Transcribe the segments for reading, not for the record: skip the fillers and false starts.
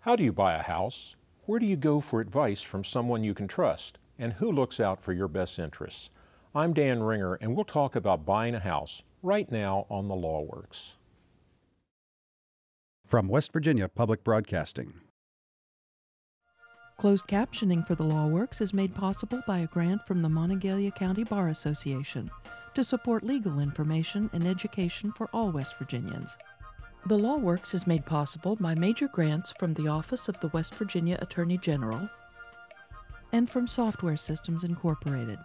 How do you buy a house? Where do you go for advice from someone you can trust? And who looks out for your best interests? I'm Dan Ringer, and we'll talk about buying a house right now on The Law Works. From West Virginia Public Broadcasting. Closed captioning for The Law Works is made possible by a grant from the Monongalia County Bar Association to support legal information and education for all West Virginians. The Law Works is made possible by major grants from the Office of the West Virginia Attorney General and from Software Systems Incorporated,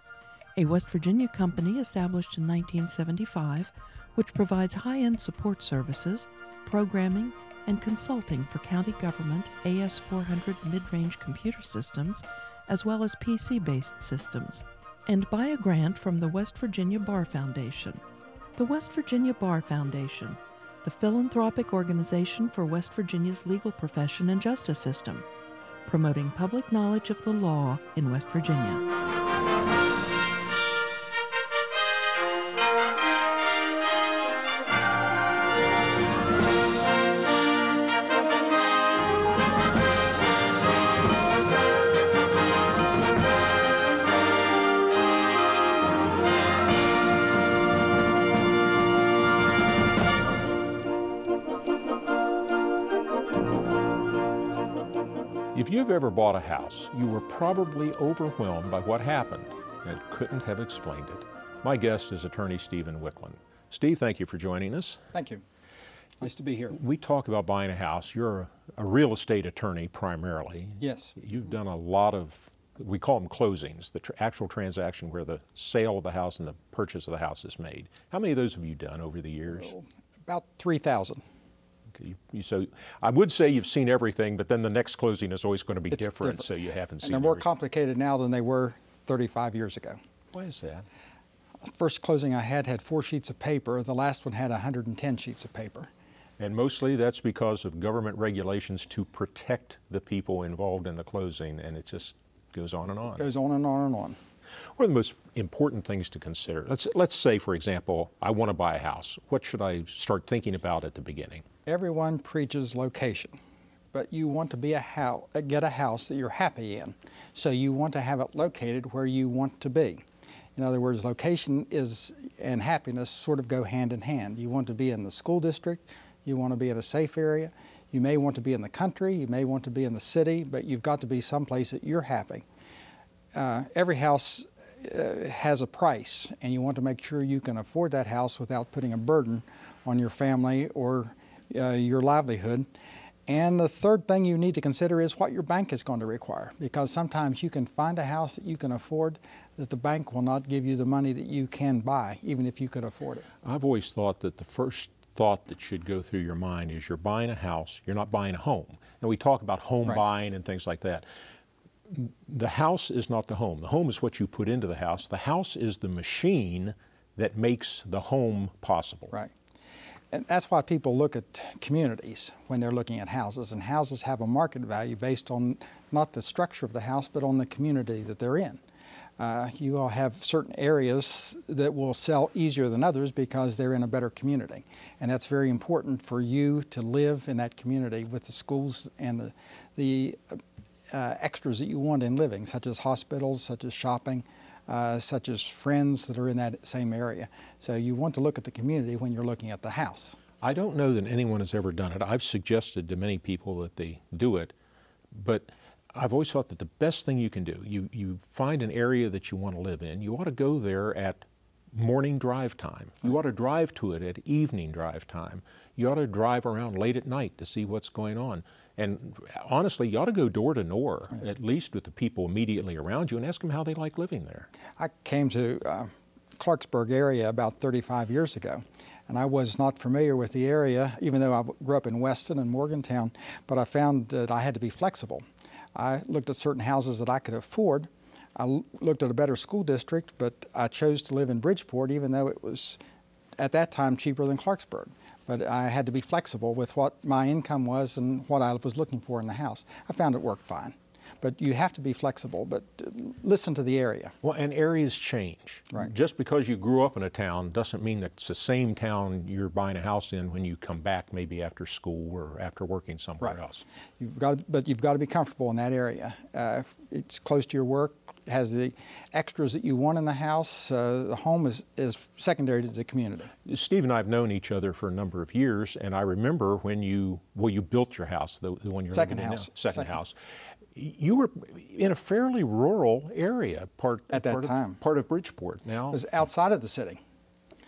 a West Virginia company established in 1975 which provides high-end support services, programming, and consulting for county government AS400 mid-range computer systems, as well as PC-based systems, and by a grant from the West Virginia Bar Foundation. The West Virginia Bar Foundation, the philanthropic organization for West Virginia's legal profession and justice system, promoting public knowledge of the law in West Virginia. If you've ever bought a house, you were probably overwhelmed by what happened and couldn't have explained it. My guest is attorney Stephen Wicklund. Steve, thank you for joining us. Thank you. Nice to be here. We talk about buying a house. You're a real estate attorney primarily. Yes. You've done a lot of, we call them closings, the actual transaction where the sale of the house and the purchase of the house is made. How many of those have you done over the years? About 3,000. So I would say you've seen everything, but then the next closing is always going to be different, so you haven't seen And they're more everything. Complicated now than they were 35 years ago. Why is that? The first closing I had 4 sheets of paper. The last one had 110 sheets of paper. And mostly that's because of government regulations to protect the people involved in the closing, and it just goes on and on. It goes on and on and on. What are the most important things to consider? Let's say, for example, I want to buy a house. What should I start thinking about at the beginning? Everyone preaches location, but you want to get a house that you're happy in. So you want to have it located where you want to be. In other words, location and happiness sort of go hand in hand. You want to be in the school district, you want to be in a safe area, you may want to be in the country, you may want to be in the city, but you've got to be someplace that you're happy. Every house has a price, and you want to make sure you can afford that house without putting a burden on your family or your livelihood. And the third thing you need to consider is what your bank is going to require, because sometimes you can find a house that you can afford that the bank will not give you the money that you can buy, even if you could afford it. I've always thought that the first thought that should go through your mind is you're buying a house, you're not buying a home. And we talk about home buying and things like that. The house is not the home. The home is what you put into the house. The house is the machine that makes the home possible. Right. And that's why people look at communities when they're looking at houses. And houses have a market value based on not the structure of the house, but on the community that they're in. You all have certain areas that will sell easier than others because they're in a better community. And that's very important for you to live in that community with the schools and the extras that you want in living, such as hospitals, such as shopping, such as friends that are in that same area. So you want to look at the community when you're looking at the house. I don't know that anyone has ever done it. I've suggested to many people that they do it, but I've always thought that the best thing you can do, you find an area that you want to live in, you ought to go there at morning drive time. You ought to drive to it at evening drive time. You ought to drive around late at night to see what's going on. And honestly, you ought to go door to door, at least with the people immediately around you, and ask them how they like living there. I came to Clarksburg area about 35 years ago, and I was not familiar with the area, even though I grew up in Weston and Morgantown, but I found that I had to be flexible. I looked at certain houses that I could afford. I looked at a better school district, but I chose to live in Bridgeport, even though it was, at that time, cheaper than Clarksburg. But I had to be flexible with what my income was and what I was looking for in the house. I found it worked fine. But you have to be flexible, but listen to the area. Well, and areas change. Right. Just because you grew up in a town doesn't mean that it's the same town you're buying a house in when you come back, maybe after school or after working somewhere else. But you've got to be comfortable in that area. It's close to your work, has the extras that you want in the house. The home is secondary to the community. Steve and I have known each other for a number of years, and I remember when you built your house, the one you're living in now. Second house. You were in a fairly rural area, part of Bridgeport. Now it was outside of the city.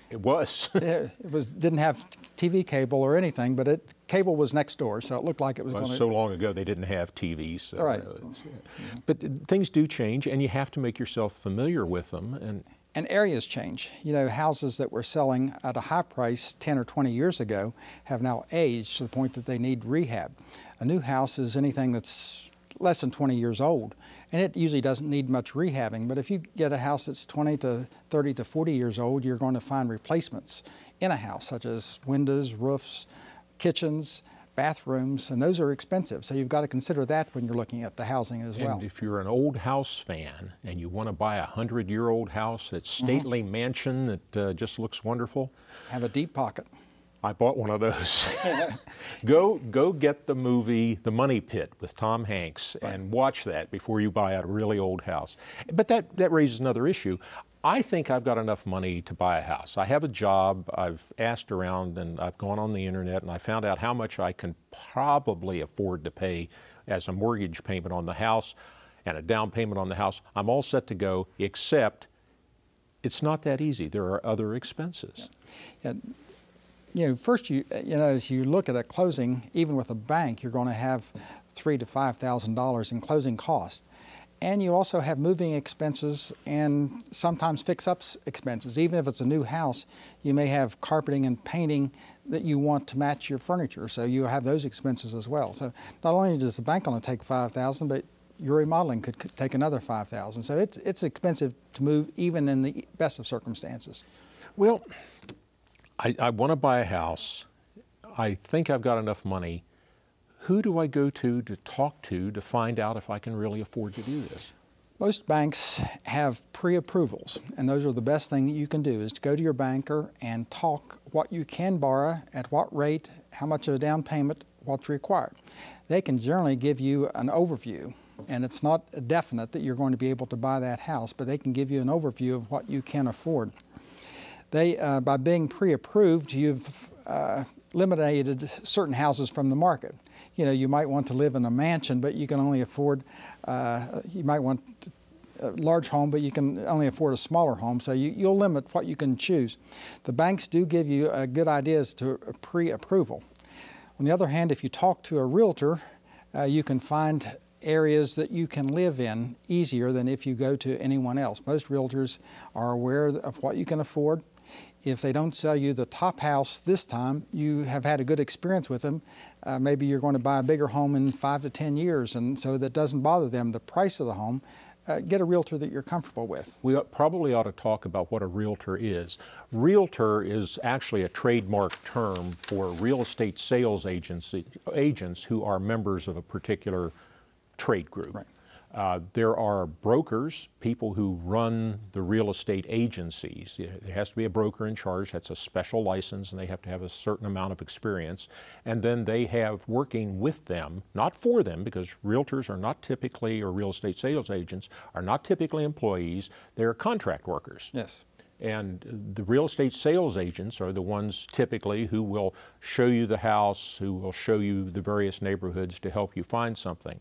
It was. Didn't have TV cable or anything, but cable was next door, so it looked like it was going to. So long ago they didn't have TVs. So, right. But things do change, and you have to make yourself familiar with them. And areas change. You know, houses that were selling at a high price 10 or 20 years ago have now aged to the point that they need rehab. A new house is anything that's less than 20 years old, and it usually doesn't need much rehabbing. But if you get a house that's 20 to 30 to 40 years old, you're going to find replacements in a house, such as windows, roofs, kitchens, bathrooms, and those are expensive. So you've got to consider that when you're looking at the housing as well. And if you're an old house fan and you want to buy a 100-year-old house, that's stately mansion that just looks wonderful. Have a deep pocket. I bought one of those. Go get the movie The Money Pit with Tom Hanks and watch that before you buy a really old house. But that raises another issue. I think I've got enough money to buy a house. I have a job, I've asked around, and I've gone on the internet, and I found out how much I can probably afford to pay as a mortgage payment on the house and a down payment on the house. I'm all set to go, except it's not that easy. There are other expenses. Yeah. You know, first, as you look at a closing, even with a bank, you're going to have $3,000 to $5,000 in closing costs. And you also have moving expenses and sometimes fix-up expenses. Even if it's a new house, you may have carpeting and painting that you want to match your furniture, so you have those expenses as well. So not only does the bank only take $5,000, but your remodeling could take another $5,000. So it's expensive to move even in the best of circumstances. Well, I want to buy a house. I think I've got enough money. Who do I go to talk to find out if I can really afford to do this? Most banks have pre-approvals, and those are the best thing that you can do is to go to your banker and talk what you can borrow, at what rate, how much of a down payment, what's required. They can generally give you an overview, and it's not definite that you're going to be able to buy that house, but they can give you an overview of what you can afford. By being pre-approved, you've eliminated certain houses from the market. You know, you might want to live in a mansion, but you can only afford, you might want a large home, but you can only afford a smaller home, so you'll limit what you can choose. The banks do give you good ideas to pre-approval. On the other hand, if you talk to a realtor, you can find areas that you can live in easier than if you go to anyone else. Most realtors are aware of what you can afford. If they don't sell you the top house this time, you have had a good experience with them. Maybe you're going to buy a bigger home in 5 to 10 years, and so that doesn't bother them. The price of the home, get a realtor that you're comfortable with. We probably ought to talk about what a realtor is. Realtor is actually a trademark term for real estate sales agents who are members of a particular trade group. Right. There are brokers, people who run the real estate agencies. There has to be a broker in charge. That's a special license, and they have to have a certain amount of experience. And then they have working with them, not for them, because realtors are not typically, or real estate sales agents are not typically employees. They're contract workers. Yes. And the real estate sales agents are the ones typically who will show you the house, who will show you the various neighborhoods to help you find something.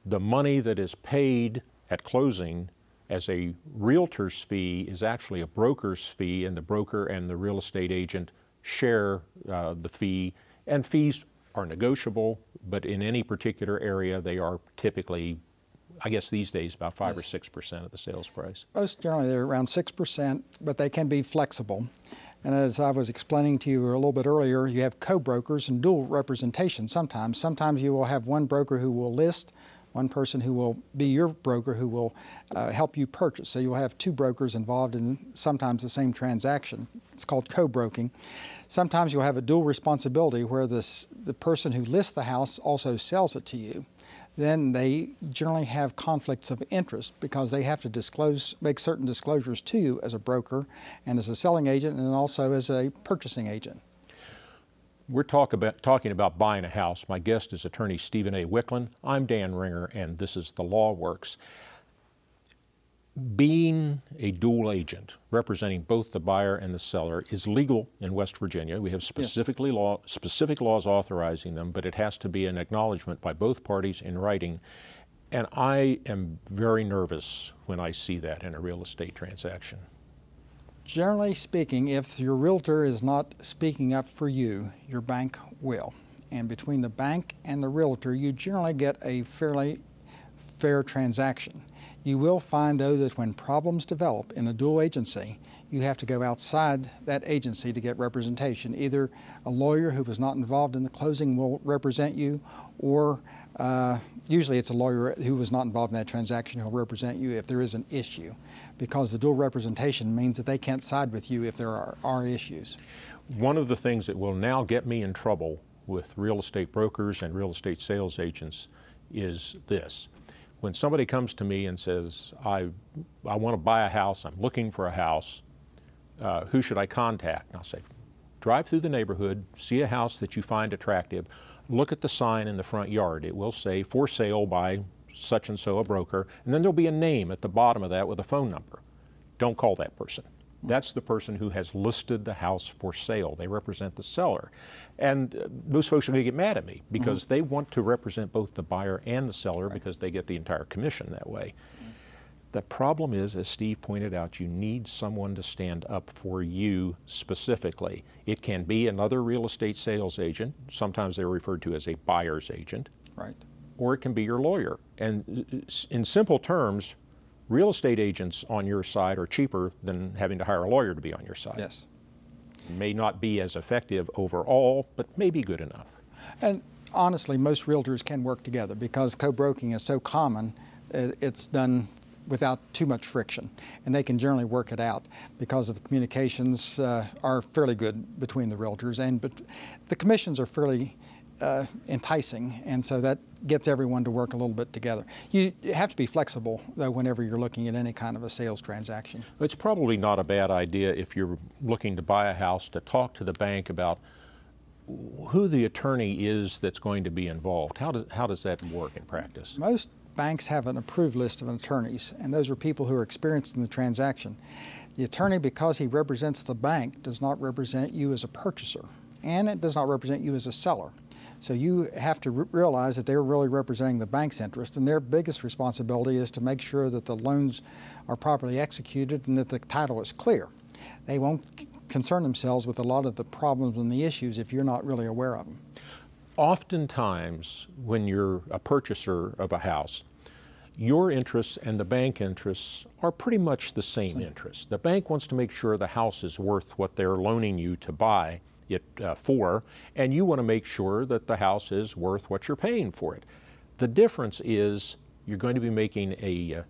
The money that is paid at closing as a realtor's fee is actually a broker's fee, and the broker and the real estate agent share the fee. And fees are negotiable, but in any particular area they are typically, I guess these days, about 5 or 6% of the sales price. Most generally they're around 6%, but they can be flexible. And as I was explaining to you a little bit earlier, you have co-brokers and dual representation sometimes. Sometimes you will have one broker who will list, one person who will be your broker who will help you purchase. So you'll have two brokers involved in sometimes the same transaction. It's called co-broking. Sometimes you'll have a dual responsibility where the person who lists the house also sells it to you. then they generally have conflicts of interest because they have to make certain disclosures to you as a broker and as a selling agent and also as a purchasing agent. We're talking about buying a house. My guest is attorney Stephen A. Wicklund. I'm Dan Ringer, and this is The Law Works. Being a dual agent, representing both the buyer and the seller, is legal in West Virginia. We have specific laws authorizing them, but it has to be an acknowledgement by both parties in writing. And I am very nervous when I see that in a real estate transaction. Generally speaking, if your realtor is not speaking up for you, your bank will. And between the bank and the realtor, you generally get a fairly fair transaction. You will find, though, that when problems develop in a dual agency, you have to go outside that agency to get representation. Either a lawyer who was not involved in the closing will represent you, or usually it's a lawyer who was not involved in that transaction who will represent you if there is an issue, because the dual representation means that they can't side with you if there are issues. One of the things that will now get me in trouble with real estate brokers and real estate sales agents is this. When somebody comes to me and says, I want to buy a house, I'm looking for a house, who should I contact? And I'll say, drive through the neighborhood, see a house that you find attractive, look at the sign in the front yard. It will say, for sale by such and so, a broker, and then there'll be a name at the bottom of that with a phone number. Don't call that person. That's the person who has listed the house for sale. They represent the seller. And most folks are going to get mad at me because they want to represent both the buyer and the seller because they get the entire commission that way. The problem is, as Steve pointed out, you need someone to stand up for you specifically. It can be another real estate sales agent. Sometimes they're referred to as a buyer's agent. Right. Or it can be your lawyer. And in simple terms, real estate agents on your side are cheaper than having to hire a lawyer to be on your side. Yes. May not be as effective overall, but may be good enough. And honestly, most realtors can work together because co-broking is so common, it's done without too much friction. And they can generally work it out because the communications are fairly good between the realtors, but the commissions are fairly enticing, and so that gets everyone to work a little bit together. You have to be flexible, though, whenever you're looking at any kind of a sales transaction. It's probably not a bad idea if you're looking to buy a house to talk to the bank about who the attorney is that's going to be involved. How does that work in practice? Most banks have an approved list of attorneys, and those are people who are experienced in the transaction. The attorney, because he represents the bank, does not represent you as a purchaser, and it does not represent you as a seller. So you have to realize that they're really representing the bank's interest, and their biggest responsibility is to make sure that the loans are properly executed and that the title is clear. They won't concern themselves with a lot of the problems and the issues if you're not really aware of them. Oftentimes, when you're a purchaser of a house, your interests and the bank interests are pretty much the same interests. The bank wants to make sure the house is worth what they're loaning you to buy it for, and you want to make sure that the house is worth what you're paying for it. The difference is you're going to be making a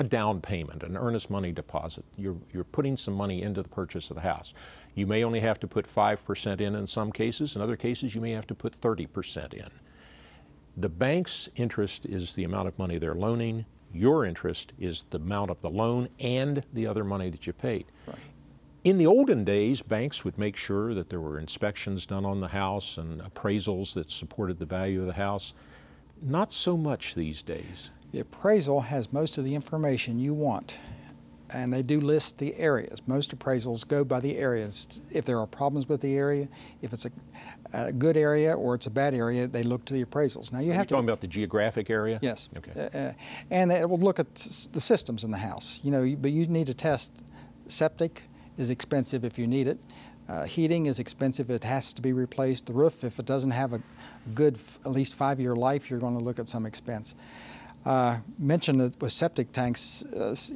down payment, an earnest money deposit. You're putting some money into the purchase of the house. You may only have to put 5% in some cases. In other cases, you may have to put 30% in. The bank's interest is the amount of money they're loaning. Your interest is the amount of the loan and the other money that you paid. Right. In the olden days, banks would make sure that there were inspections done on the house and appraisals that supported the value of the house. Not so much these days. The appraisal has most of the information you want, and they do list the areas. Most appraisals go by the areas. If there are problems with the area, if it's a good area or it's a bad area, they look to the appraisals. Now you have to talking about the geographic area? Yes. Okay. And it will look at the systems in the house. You know, but you need to test septic. Is expensive if you need it. Heating is expensive. It has to be replaced. The roof, if it doesn't have a good at least 5-year life, you're going to look at some expense. Mention that with septic tanks,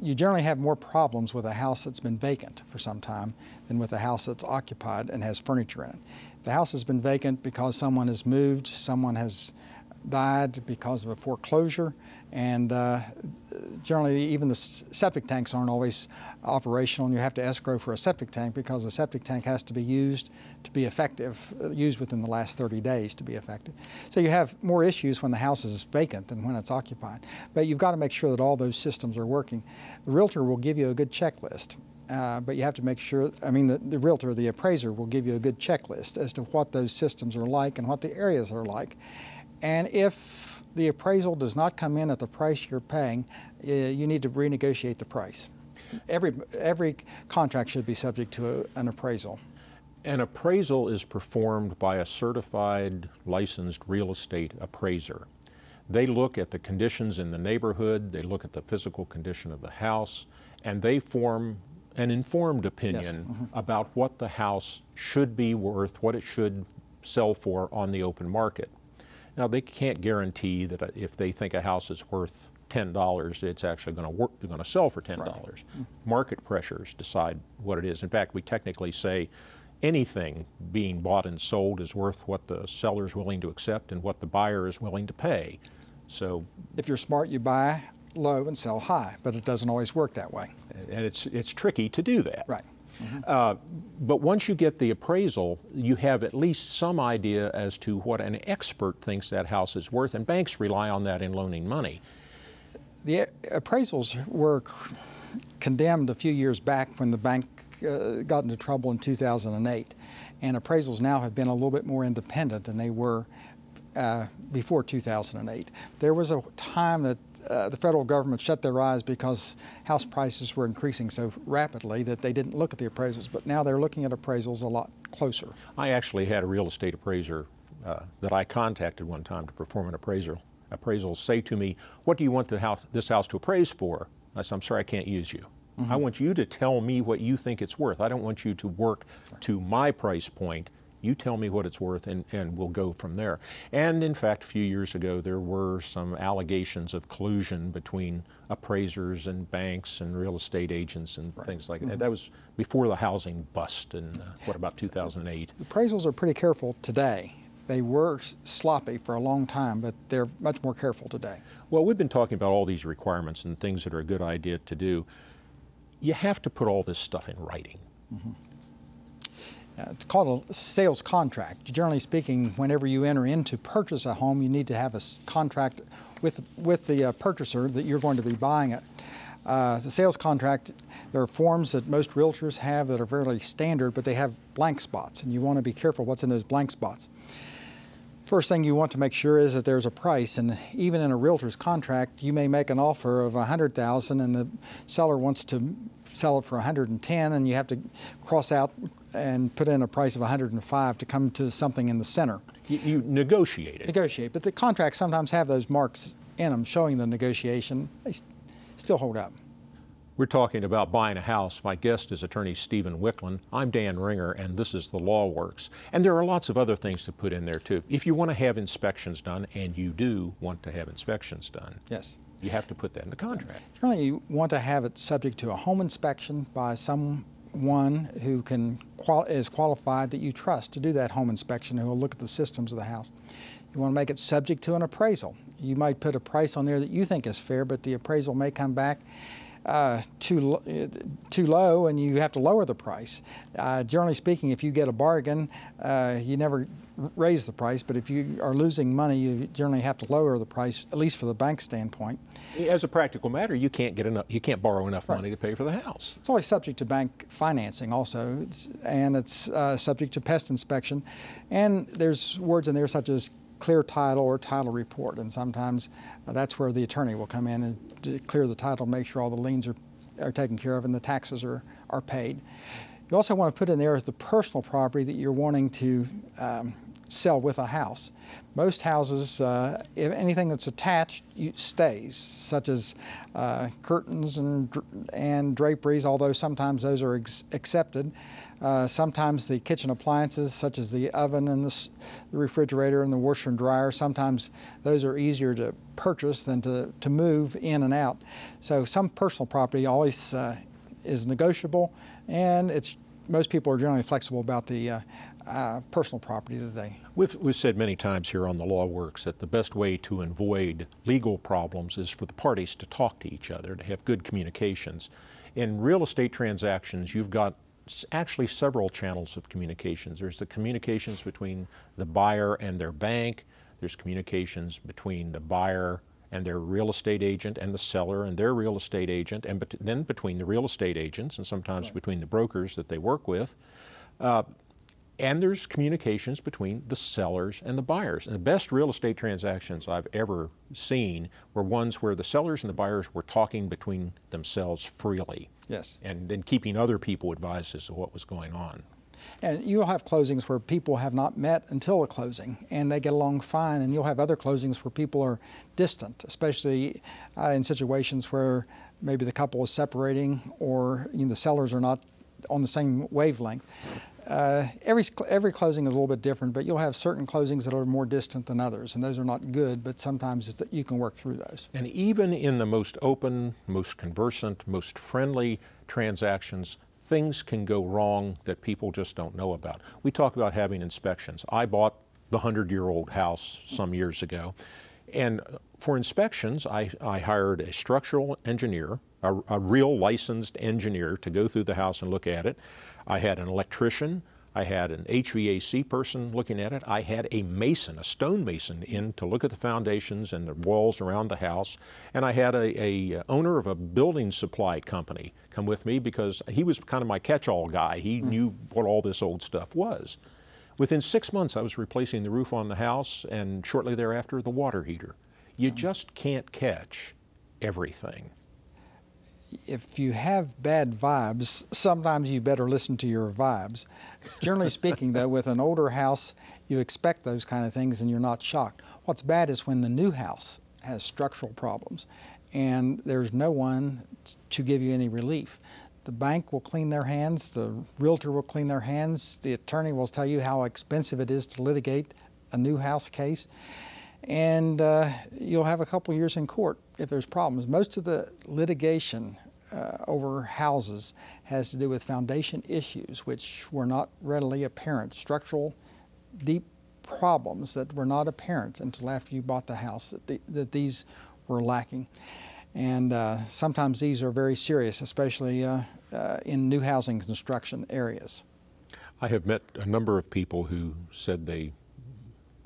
you generally have more problems with a house that's been vacant for some time than with a house that's occupied and has furniture in it. The house has been vacant because someone has moved, someone has died because of a foreclosure, and generally even the septic tanks aren't always operational, and you have to escrow for a septic tank because the septic tank has to be used to be effective, used within the last 30 days to be effective. So you have more issues when the house is vacant than when it's occupied. But you've got to make sure that all those systems are working. The realtor will give you a good checklist. But you have to make sure, the realtor, the appraiser, will give you a good checklist as to what those systems are like and what the areas are like. And if the appraisal does not come in at the price you're paying, you need to renegotiate the price. Every contract should be subject to an appraisal. An appraisal is performed by a certified, licensed real estate appraiser. They look at the conditions in the neighborhood, they look at the physical condition of the house, and they form an informed opinion about what the house should be worth, what it should sell for on the open market. Now, they can't guarantee that if they think a house is worth $10, it's actually going to sell for $10. Right. Market pressures decide what it is. In fact, we technically say anything being bought and sold is worth what the seller is willing to accept and what the buyer is willing to pay. So, if you're smart, you buy low and sell high, but it doesn't always work that way. And it's tricky to do that. Right. But once you get the appraisal, you have at least some idea as to what an expert thinks that house is worth, and banks rely on that in loaning money. The appraisals were condemned a few years back when the bank got into trouble in 2008, and appraisals now have been a little bit more independent than they were before 2008. There was a time that the federal government shut their eyes because house prices were increasing so rapidly that they didn't look at the appraisals, but now they're looking at appraisals a lot closer. I actually had a real estate appraiser that I contacted one time to perform an appraisal say to me, "What do you want this house to appraise for?" I said, "I'm sorry, I can't use you. I want you to tell me what you think it's worth. I don't want you to work to my price point. You tell me what it's worth, and we'll go from there." And in fact, a few years ago, there were some allegations of collusion between appraisers and banks and real estate agents and things like that. That was before the housing bust in, about 2008? Appraisals are pretty careful today. They were sloppy for a long time, but they're much more careful today. Well, we've been talking about all these requirements and things that are a good idea to do. You have to put all this stuff in writing. It's called a sales contract. Generally speaking, whenever you enter in to purchase a home, you need to have a contract with the purchaser that you're going to be buying it. The sales contract, there are forms that most realtors have that are fairly standard, but they have blank spots, and you want to be careful what's in those blank spots. First thing you want to make sure is that there's a price, and even in a realtor's contract, you may make an offer of $100,000 and the seller wants to sell it for $110,000, and you have to cross out and put in a price of $105,000 to come to something in the center. You negotiate it. Negotiate, but the contracts sometimes have those marks in them showing the negotiation. They still hold up. We're talking about buying a house. My guest is attorney Stephen Wicklund. I'm Dan Ringer, and this is The Law Works. And there are lots of other things to put in there, too. If you want to have inspections done, and you do want to have inspections done, yes, you have to put that in the contract. Generally, you want to have it subject to a home inspection by someone who is qualified that you trust to do that home inspection, who will look at the systems of the house. You want to make it subject to an appraisal. You might put a price on there that you think is fair, but the appraisal may come back too low, and you have to lower the price. Generally speaking, if you get a bargain, you never raise the price, but if you are losing money, you generally have to lower the price, at least for the bank standpoint. As a practical matter, you can't borrow enough money to pay for the house. It's always subject to bank financing also, and it's subject to pest inspection. And there's words in there such as clear title or title report, and sometimes that's where the attorney will come in and clear the title, make sure all the liens are taken care of and the taxes are paid. You also want to put in there the personal property that you're wanting to sell with a house. Most houses, if anything that's attached stays, such as curtains and draperies, although sometimes those are accepted. Sometimes the kitchen appliances, such as the oven and the refrigerator and the washer and dryer, sometimes those are easier to purchase than to move in and out. So some personal property always is negotiable, and most people are generally flexible about the personal property today. We've said many times here on The Law Works that the best way to avoid legal problems is for the parties to talk to each other, to have good communications. In real estate transactions, you've got actually several channels of communications. There's the communications between the buyer and their bank. There's communications between the buyer and their real estate agent and the seller and their real estate agent, and then between the real estate agents and sometimes between the brokers that they work with. And there's communications between the sellers and the buyers. And the best real estate transactions I've ever seen were ones where the sellers and the buyers were talking between themselves freely. Yes. And then keeping other people advised as to what was going on. And you'll have closings where people have not met until a closing, and they get along fine, and you'll have other closings where people are distant, especially in situations where maybe the couple is separating or the sellers are not on the same wavelength. Every closing is a little bit different, but you'll have certain closings that are more distant than others, and those are not good, but sometimes it's that you can work through those. And even in the most open, most conversant, most friendly transactions, things can go wrong that people just don't know about. We talk about having inspections. I bought the 100-year-old house some years ago, and for inspections, I hired a structural engineer, a real licensed engineer, to go through the house and look at it. I had an electrician, I had an HVAC person looking at it, I had a mason, a stone mason, in to look at the foundations and the walls around the house, and I had a owner of a building supply company come with me because he was kind of my catch-all guy. He knew what all this old stuff was. Within 6 months, I was replacing the roof on the house, and shortly thereafter, the water heater. You just can't catch everything. If you have bad vibes, sometimes you better listen to your vibes. Generally speaking, though, with an older house, you expect those kind of things and you're not shocked. What's bad is when the new house has structural problems and there's no one to give you any relief. The bank will clean their hands, the realtor will clean their hands, the attorney will tell you how expensive it is to litigate a new house case, and you'll have a couple years in court if there's problems. Most of the litigation over houses has to do with foundation issues which were not readily apparent, structural deep problems that were not apparent until after you bought the house, that these were lacking. And sometimes these are very serious, especially in new housing construction areas. I have met a number of people who said they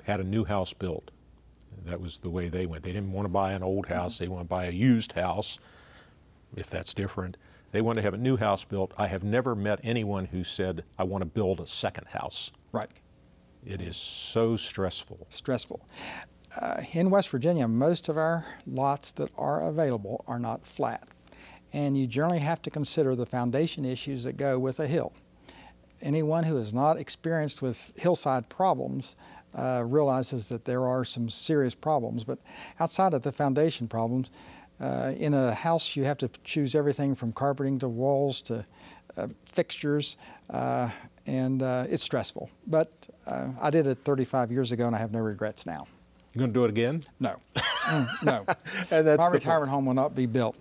had a new house built. That was the way they went. They didn't want to buy an old house. They want to buy a used house, if that's different. They want to have a new house built. I have never met anyone who said, I want to build a second house. Right. It is so stressful. Stressful. In West Virginia, most of our lots that are available are not flat. And you generally have to consider the foundation issues that go with a hill. Anyone who is not experienced with hillside problems realizes that there are some serious problems. But outside of the foundation problems, in a house you have to choose everything from carpeting to walls to fixtures, and it's stressful. But I did it 35 years ago and I have no regrets now. You going to do it again? No. No. And that's my retirement home will not be built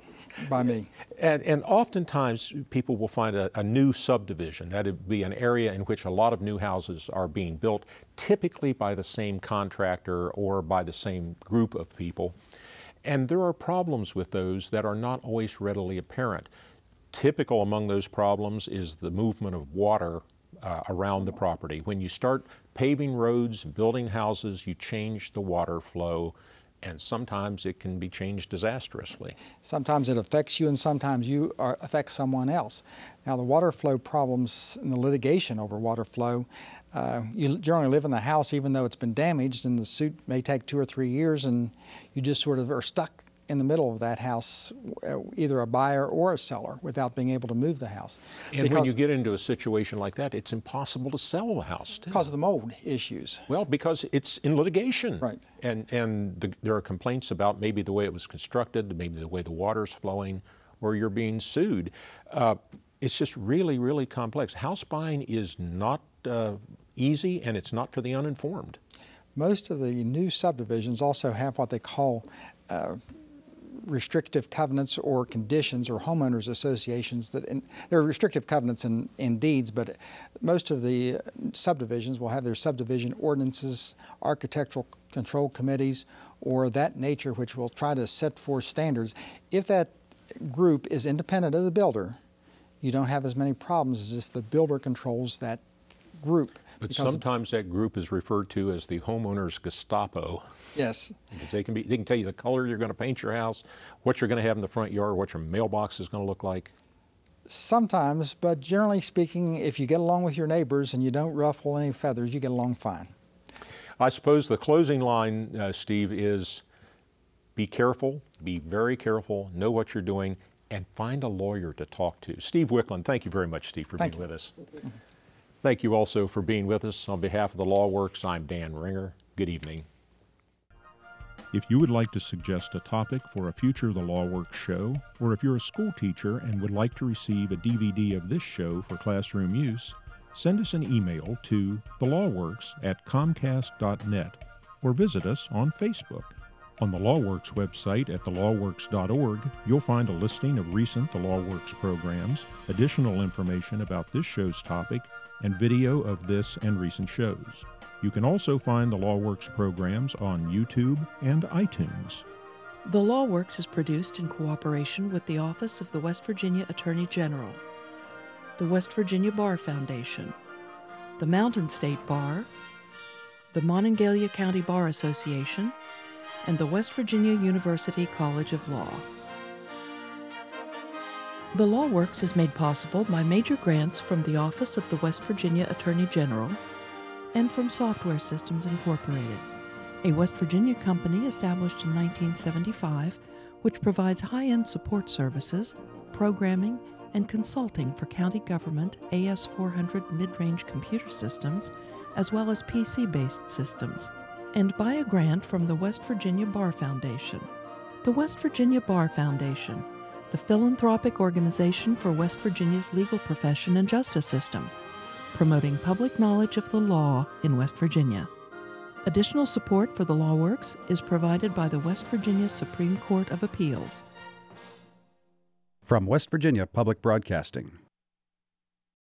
by me. And oftentimes people will find a new subdivision. That would be an area in which a lot of new houses are being built, typically by the same contractor or by the same group of people. And there are problems with those that are not always readily apparent. Typical among those problems is the movement of water around the property. When you start paving roads, building houses, you change the water flow, and sometimes it can be changed disastrously. Sometimes it affects you and sometimes you affect someone else. Now the water flow problems and the litigation over water flow, you generally live in the house even though it's been damaged, and the suit may take 2 or 3 years, and you just sort of are stuck in the middle of that house, either a buyer or a seller, without being able to move the house. And when you get into a situation like that, it's impossible to sell the house, too. Because of the mold issues. Well, because it's in litigation. Right. And there are complaints about maybe the way it was constructed, maybe the way the water's flowing, or you're being sued. It's just really, really complex. House buying is not easy, and it's not for the uninformed. Most of the new subdivisions also have what they call restrictive covenants or conditions or homeowners associations there are restrictive covenants in deeds, but most of the subdivisions will have their subdivision ordinances, architectural control committees, or that nature, which will try to set forth standards. If that group is independent of the builder, you don't have as many problems as if the builder controls that group. But sometimes that group is referred to as the homeowner's Gestapo. Yes. Because they can tell you the color you're going to paint your house, what you're going to have in the front yard, what your mailbox is going to look like. Sometimes, but generally speaking, if you get along with your neighbors and you don't ruffle any feathers, you get along fine. I suppose the closing line, Steve, is be careful, be very careful, know what you're doing, and find a lawyer to talk to. Steve Wicklund, thank you very much, Steve, for being with us. Thank you also for being with us. On behalf of the Law Works, I'm Dan Ringer. Good evening. If you would like to suggest a topic for a future The Law Works show, or if you're a school teacher and would like to receive a DVD of this show for classroom use, send us an email to thelawworks@comcast.net or visit us on Facebook. On the Law Works website at thelawworks.org, you'll find a listing of recent The Law Works programs, additional information about this show's topic, and video of this and recent shows. You can also find the Law Works programs on YouTube and iTunes. The Law Works is produced in cooperation with the Office of the West Virginia Attorney General, the West Virginia Bar Foundation, the Mountain State Bar, the Monongalia County Bar Association, and the West Virginia University College of Law. The Law Works is made possible by major grants from the Office of the West Virginia Attorney General and from Software Systems Incorporated, a West Virginia company established in 1975 which provides high-end support services, programming, and consulting for county government AS400 mid-range computer systems as well as PC-based systems, and by a grant from the West Virginia Bar Foundation. The West Virginia Bar Foundation, the philanthropic organization for West Virginia's legal profession and justice system, promoting public knowledge of the law in West Virginia. Additional support for the Law Works is provided by the West Virginia Supreme Court of Appeals. From West Virginia Public Broadcasting.